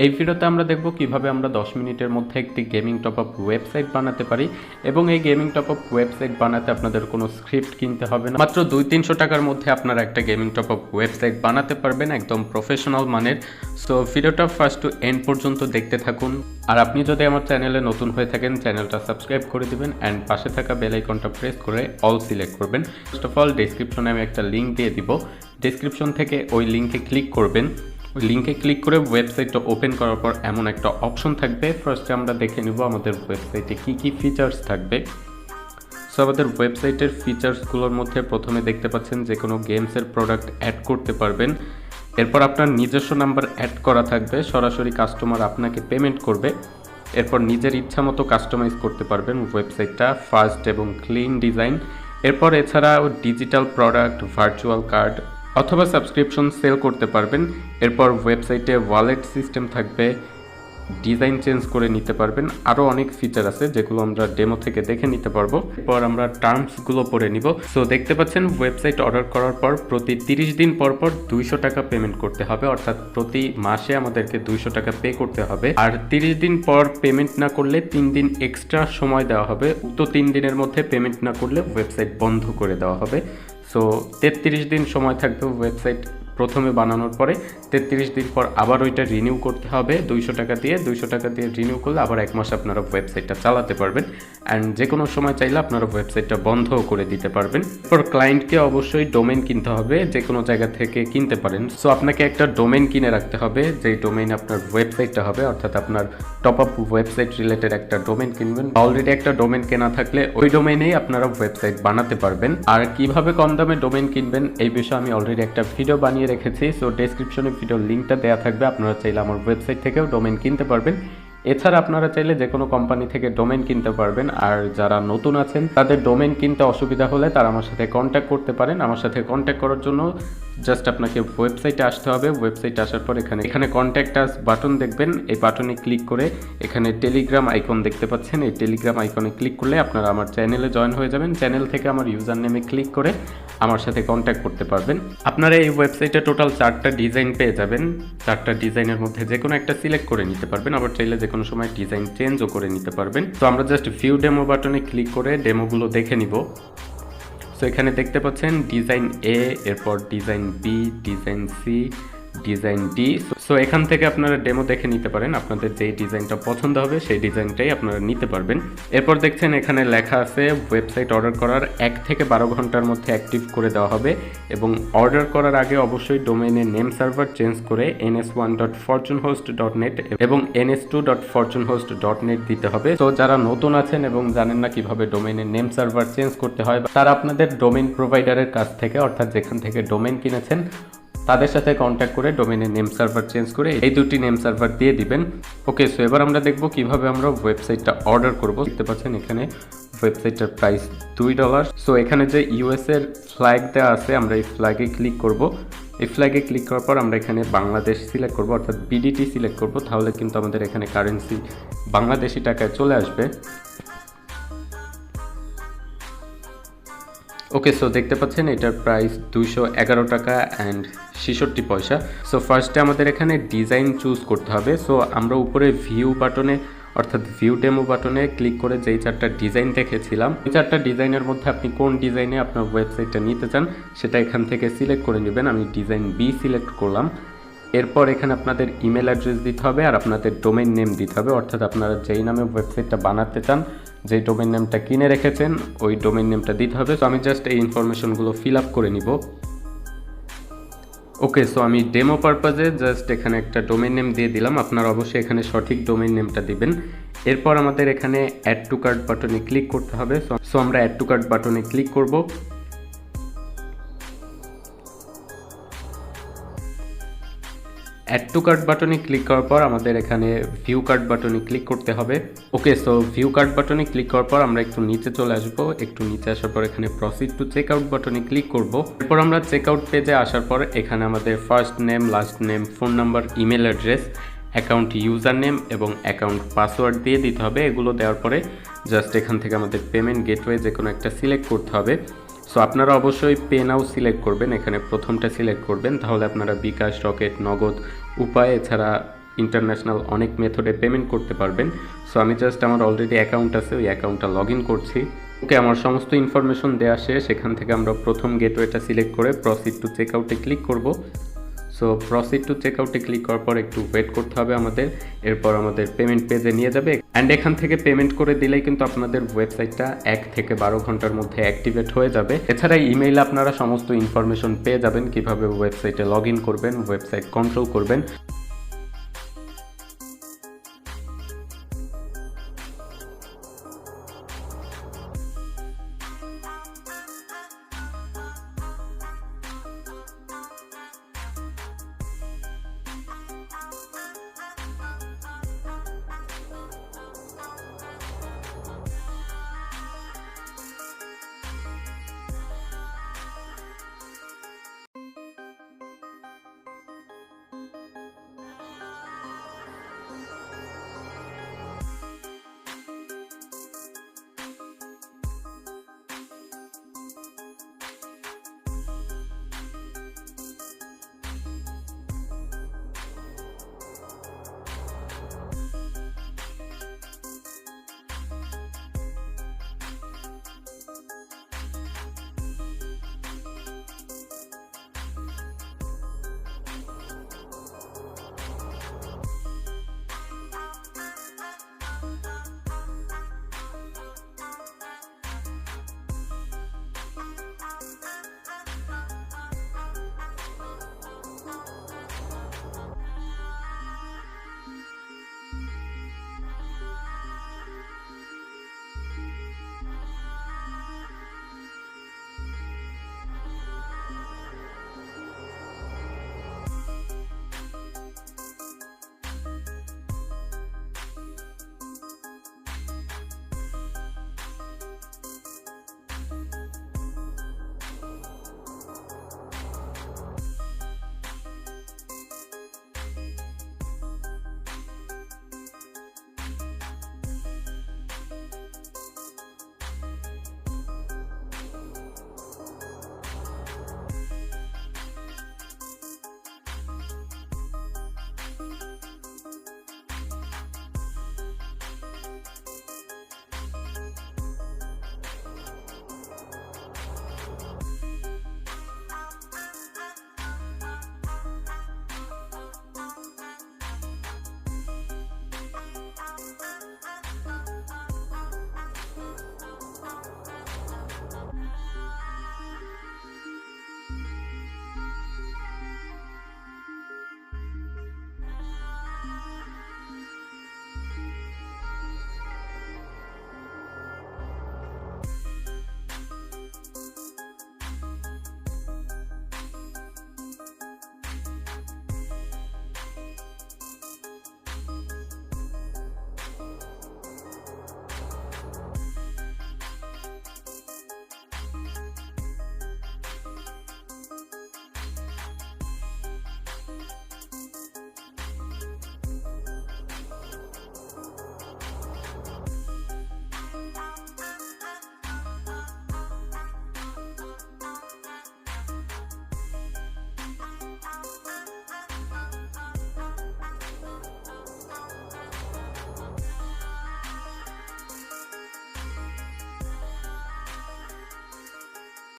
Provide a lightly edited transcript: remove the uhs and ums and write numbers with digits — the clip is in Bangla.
এই ভিডিওতে আমরা দেখব কিভাবে আমরা 10 মিনিটের মধ্যে একটি গেমিং টপআপ ওয়েবসাইট বানাতে পারি এবং এই গেমিং টপআপ ওয়েবসাইট বানাতে আপনাদের কোনো স্ক্রিপ্ট কিনতে হবে না। মাত্র 200-300 টাকার মধ্যে আপনারা একটা গেমিং টপআপ ওয়েবসাইট বানাতে পারবেন একদম প্রফেশনাল মানের। সো ভিডিওটা ফার্স্ট টু এন্ড পর্যন্ত দেখতে থাকুন। আর আপনি যদি আমার চ্যানেলে নতুন হয়ে থাকেন চ্যানেলটা সাবস্ক্রাইব করে দিবেন অ্যান্ড পাশে থাকা বেল আইকনটা প্রেস করে অল সিলেক্ট করবেন। ফার্স্ট অফ অল ডেসক্রিপশনে আমি একটা লিঙ্ক দিয়ে দিব, ডেসক্রিপশন থেকে ওই লিঙ্কে ক্লিক করবেন। ওই লিঙ্কে ক্লিক করে ওয়েবসাইটটা ওপেন করার পর এমন একটা অপশন থাকবে। ফার্স্টে আমরা দেখে নেব আমাদের ওয়েবসাইটে কী কী ফিচার্স থাকবে। সো আমাদের ওয়েবসাইটের ফিচার্সগুলোর মধ্যে প্রথমে দেখতে পাচ্ছেন যে কোনো গেমসের প্রোডাক্ট অ্যাড করতে পারবেন। এরপর আপনার নিজস্ব নাম্বার অ্যাড করা থাকবে, সরাসরি কাস্টমার আপনাকে পেমেন্ট করবে। এরপর নিজের ইচ্ছা মতো কাস্টমাইজ করতে পারবেন ওয়েবসাইটটা, ফাস্ট এবং ক্লিন ডিজাইন। এরপর এছাড়াও ডিজিটাল প্রোডাক্ট, ভার্চুয়াল কার্ড অথবা সাবস্ক্রিপশন সেল করতে পারবেন। এরপর ওয়েবসাইটে ওয়ালেট সিস্টেম থাকবে, ডিজাইন চেঞ্জ করে নিতে পারবেন। আরও অনেক ফিচার আছে যেগুলো আমরা ডেমো থেকে দেখে নিতে পারবো। এরপর আমরা টার্মসগুলো পড়ে নিব। সো দেখতে পাচ্ছেন ওয়েবসাইট অর্ডার করার পর প্রতি 30 দিন পর 200 টাকা পেমেন্ট করতে হবে, অর্থাৎ প্রতি মাসে আমাদেরকে 200 টাকা পে করতে হবে। আর 30 দিন পর পেমেন্ট না করলে 3 দিন এক্সট্রা সময় দেওয়া হবে। উক্ত 3 দিনের মধ্যে পেমেন্ট না করলে ওয়েবসাইট বন্ধ করে দেওয়া হবে। সো 33 দিন সময় থাকবে ওয়েবসাইট প্রথমে বানানোর পরে। 33 দিন পর আবার ওইটা রিনিউ করতে হবে 200 টাকা দিয়ে। 200 টাকা দিয়ে রিনিউ করলে আবার 1 মাস আপনারা ওয়েবসাইটটা চালাতে পারবেন অ্যান্ড যে কোনো সময় চাইলে আপনারা ওয়েবসাইটটা বন্ধও করে দিতে পারবেন। এরপর ক্লায়েন্টকে অবশ্যই ডোমেন কিনতে হবে, যে কোনো জায়গা থেকে কিনতে পারেন। সো আপনাকে একটা ডোমেন কিনে রাখতে হবে, যেই ডোমেন আপনার ওয়েবসাইটটা হবে, অর্থাৎ আপনার টপআপ ওয়েবসাইট রিলেটেড একটা ডোমেন কিনবেন। অলরেডি একটা ডোমেন কেনা থাকলে ওই ডোমেনেই আপনারা ওয়েবসাইট বানাতে পারবেন। আর কিভাবে কম দামে ডোমেন কিনবেন এই বিষয়ে আমি অলরেডি একটা ভিডিও বানিয়ে রেখেছি। সো ডেসক্রিপশনে ভিডিওর লিঙ্কটা দেওয়া থাকবে, আপনারা চাইলে আমার ওয়েবসাইট থেকেও ডোমেন কিনতে পারবেন। এছাড়া আপনারা চাইলে যে কোনো কোম্পানি থেকে ডোমেন কিনতে পারবেন। আর যারা নতুন আছেন তাদের ডোমেন কিনতে অসুবিধা হলে তারা আমার সাথে কন্ট্যাক্ট করতে পারেন। আমার সাথে কন্ট্যাক্ট করার জন্য জাস্ট আপনাকে ওয়েবসাইটে আসতে হবে। ওয়েবসাইটে আসার পর এখানে কন্ট্যাক্ট আস বাটন দেখবেন, এই বাটনে ক্লিক করে এখানে টেলিগ্রাম আইকন দেখতে পাচ্ছেন, এই টেলিগ্রাম আইকনে ক্লিক করলে আপনারা আমার চ্যানেলে জয়েন হয়ে যাবেন। চ্যানেল থেকে আমার ইউজার নেমে ক্লিক করে আমার সাথে কন্ট্যাক্ট করতে পারবেন। আপনারা এই ওয়েবসাইটে টোটাল 4টা ডিজাইন পেয়ে যাবেন। 4টা ডিজাইনের মধ্যে যে কোনো একটা সিলেক্ট করে নিতে পারবেন, আবার চাইলে যে কোনো সময় ডিজাইন চেঞ্জও করে নিতে পারবেন। তো আমরা জাস্ট ভিউ ডেমো বাটনে ক্লিক করে ডেমোগুলো দেখে নিব। সো এখানে দেখতে পাচ্ছেন ডিজাইন এ, এরপর design B, design C, design D. So এখান থেকে আপনারা ডেমো দেখে নিতে পারেন, আপনাদের যেই ডিজাইনটা পছন্দ হবে সেই ডিজাইনটাই আপনারা নিতে পারবেন। এরপর দেখছেন এখানে লেখা আছে ওয়েবসাইট অর্ডার করার 1 থেকে 12 ঘন্টার মধ্যে অ্যাক্টিভ করে দেওয়া হবে এবং অর্ডার করার আগে অবশ্যই ডোমেইনের নেম সার্ভার চেঞ্জ করে ns1.fortunehost.net এবং ns2.fortunehost.net দিতে হবে। তো যারা নতুন আছেন এবং জানেন না কিভাবে ডোমেইনের নেম সার্ভার চেঞ্জ করতে হয়, তারা আপনাদের ডোমেইন প্রোভাইডারের কাছ থেকে, অর্থাৎ যেখান থেকে ডোমেইন কিনেছেন তাদের সাথে কন্ট্যাক্ট করে ডোমেইনের নেম সার্ভার চেঞ্জ করে এই দুটি নেম সার্ভার দিয়ে দিবেন। ওকে, সো এবার আমরা দেখব কিভাবে আমরা ওয়েবসাইটটা অর্ডার করব। দেখতে পাচ্ছেন এখানে ওয়েবসাইটটার প্রাইস $2। সো এখানে যে ইউএস এর ফ্ল্যাগ দেওয়া আছে, আমরা এই ফ্ল্যাগে ক্লিক করব। এই ফ্ল্যাগে ক্লিক করার পর আমরা এখানে বাংলাদেশ সিলেক্ট করব, অর্থাৎ বিডিটি সিলেক্ট করব। তাহলে কিন্তু আমাদের এখানে কারেন্সি বাংলাদেশি টাকায় চলে আসবে। ওকে, সো দেখতে পাচ্ছেন এটার প্রাইস 211 টাকা অ্যান্ড 66 পয়সা। সো ফার্স্টে আমাদের এখানে ডিজাইন চুজ করতে হবে। সো আমরা উপরে ভিউ বাটনে, অর্থাৎ ভিউ ডেমো বাটনে ক্লিক করে যেই 4টা ডিজাইন দেখেছিলাম, এই 4টা ডিজাইনের মধ্যে আপনি কোন ডিজাইনে আপনার ওয়েবসাইটটা নিতে চান সেটা এখান থেকে সিলেক্ট করে নেবেন। আমি ডিজাইন বি সিলেক্ট করলাম। এরপর এখানে আপনাদের ইমেল অ্যাড্রেস দিতে হবে আর আপনাদের ডোমেইন নেম দিতে হবে, অর্থাৎ আপনারা যেই নামে ওয়েবসাইটটা বানাতে চান, যেই ডোমেইন নেমটা কিনে রেখেছেন ওই ডোমেইন নেমটা দিতে হবে। সো আমি জাস্ট এই ইনফরমেশনগুলো ফিল আপ করে নিব। ওকে, সো আমি ডেমো পারপাজে জাস্ট এখানে একটা ডোমেইন নেম দিয়ে দিলাম। আপনারা অবশ্যই এখানে সঠিক ডোমেইন নেমটা দিবেন। এরপর আমাদের এখানে অ্যাড টু কার্ট বাটনে ক্লিক করতে হবে। সো আমরা অ্যাড টু কার্ট বাটনে ক্লিক করব। অ্যাড টু কার্ট বাটনে ক্লিক করার পর আমাদের এখানে ভিউ কার্ট বাটনে ক্লিক করতে হবে। ওকে, সো ভিউ কার্ট বাটনে ক্লিক করার পর আমরা একটু নিচে চলে আসব। একটু নিচে আসার পর এখানে প্রসিড টু চেক আউট বাটনে ক্লিক করব। এরপর আমরা চেক আউট পেজে আসার পর এখানে আমাদের first name, last name, phone number, email address, account user name এবং অ্যাকাউন্ট পাসওয়ার্ড দিয়ে দিতে হবে। এগুলো দেওয়ার পরে জাস্ট এখান থেকে আমাদের পেমেন্ট গেটওয়ে যে কোনো একটা সিলেক্ট করতে হবে। সো আপনারা অবশ্যই পে নাও সিলেক্ট করবেন, এখানে প্রথমটা সিলেক্ট করবেন। তাহলে আপনারা বিকাশ, রকেট, নগদ, উপায় এছাড়া ইন্টারন্যাশনাল অনেক মেথডে পেমেন্ট করতে পারবেন। সো আমি জাস্ট আমার অলরেডি অ্যাকাউন্ট আছে, ওই অ্যাকাউন্টটা লগ ইন করছি। ওকে, আমার সমস্ত ইনফরমেশন দেওয়া শেষ। সেখান থেকে আমরা প্রথম গেটওয়েটা সিলেক্ট করে প্রসিড টু চেক আউটে ক্লিক করব। সো প্রসিড টু চেক আউটে ক্লিক করার পর একটু ওয়েট করতে হবে আমাদের। এরপর আমাদের পেমেন্ট পেজে নিয়ে যাবে অ্যান্ড এখান থেকে পেমেন্ট করে দিলেই কিন্তু আপনাদের ওয়েবসাইটটা 1 থেকে 12 ঘন্টার মধ্যে অ্যাক্টিভেট হয়ে যাবে। এছাড়া ইমেইলে আপনারা সমস্ত ইনফরমেশন পেয়ে যাবেন, কিভাবে ওয়েবসাইটে লগ ইন করবেন, ওয়েবসাইট কন্ট্রোল করবেন।